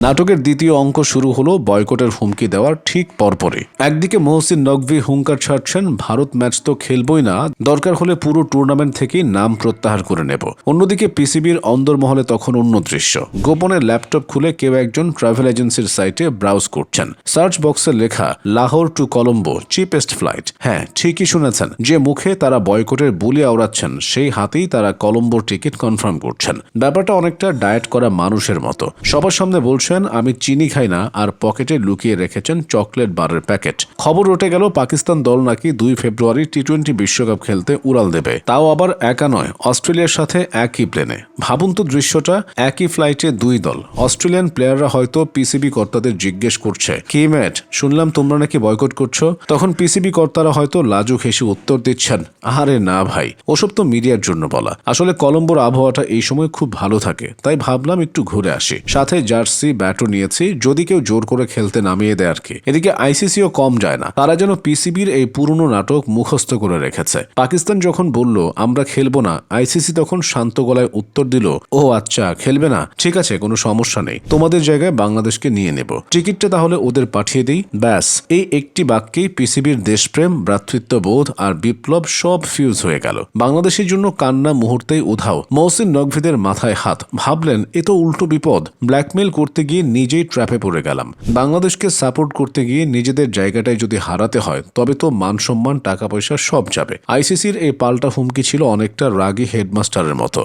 নাটকের দ্বিতীয় অঙ্ক শুরু হলো বয়কটের হুমকি দেওয়ার ঠিক পরপরই। একদিকে মহসিন নকভি হুঙ্কার ছাড়ছেন, ভারত ম্যাচ তো খেলবই না, দরকার হলে পুরো টুর্নামেন্ট থেকেই নাম প্রত্যাহার করে নেব। অন্যদিকে পিসিবির অন্দরমহলে তখন অন্য দৃশ্য। গোপনে ল্যাপটপ খুলে কেউ একজন ট্রাভেল এজেন্সির সাইটে ব্রাউজ করছেন। সার্চ বক্সে লেখা Lahore to Colombo cheapest flight. হ্যাঁ, ঠিকই শুনেছেন, যে মুখে তারা বয়কটের বুলি আওড়াচ্ছেন সেই হাতেই তারা কলম্বোর টিকিট কনফার্ম করছেন। ব্যাপারটা অনেকটা ডায়েট করা মানুষের মতো। সবার সামনে বলছেন আমি চিনি খাই না, আর পকেটে লুকিয়ে রেখেছেন চকলেট বারের প্যাকেট। খবর উঠে গেল পাকিস্তান দল নাকি 2 ফেব্রুয়ারি টি-20 বিশ্বকাপ খেলতে উড়াল দেবে, তাও আবার একা নয়, অস্ট্রেলিয়ার সাথে একই প্লেনে। ভাবুন তো দৃশ্যটা, একই ফ্লাইটে 2 দল। অস্ট্রেলিয়ান প্লেয়াররা হয়তো পিসিবি কর্তাদের জিজ্ঞেস করছে, কি ম্যাচ, শুনলাম তোমরা নাকি বয়কট করছো। তখন পিসিবি কর্তারা হয়তো লাজুক হেসে উত্তর দিচ্ছেন, আরে না ভাই, ওসব তো মিডিয়ার জন্য বলা। আসলে কলম্বোর আবহাওয়াটা এই সময় খুব ভালো থাকে, তাই ভাবলাম একটু ঘুরে আসি, সাথে জার্সি ব্যাটও নিয়েছি, যদি কেউ জোর করে খেলতে নামিয়ে দেয় আর কি। এদিকে আইসিসিও কম যায় না, তারা যেন পিসিবির এই পুরনো নাটক মুখস্থ করে রেখেছে। পাকিস্তান যখন বলল আমরা খেলবো না, আইসিসি তখন শান্ত গলায় উত্তর দিল, ও আচ্ছা খেলবে না, ঠিক আছে, কোনো সমস্যা নেই, তোমাদের জায়গায় বাংলাদেশকে নিয়ে নেব, টিকিটটা তাহলে ওদের পাঠিয়ে দিই। ব্যাস, এই একটি বাক্যেই পিসিবির দেশপ্রেম, ভ্রাতৃত্ববোধ আর বিপ্লব সব ফিউজ হয়ে গেল। বাংলাদেশের জন্য কান্না মুহূর্তেই উধাও। মহসিন নকভিদের মাথায় হাত, ভাবলেন এ তো উল্টো বিপদ। ব্ল্যাকমেল করতে গিয়ে নিজেই ট্র্যাপে পড়ে গেলাম। বাংলাদেশকে সাপোর্ট করতে গিয়ে নিজেদের জায়গাটায় যদি হারাতে হয়, তবে তো মান সম্মান, টাকা পয়সা সব যাবে। আইসিসির এই পাল্টা হুমকি ছিল অনেকটা রাগী হেডমাস্টারের মতো।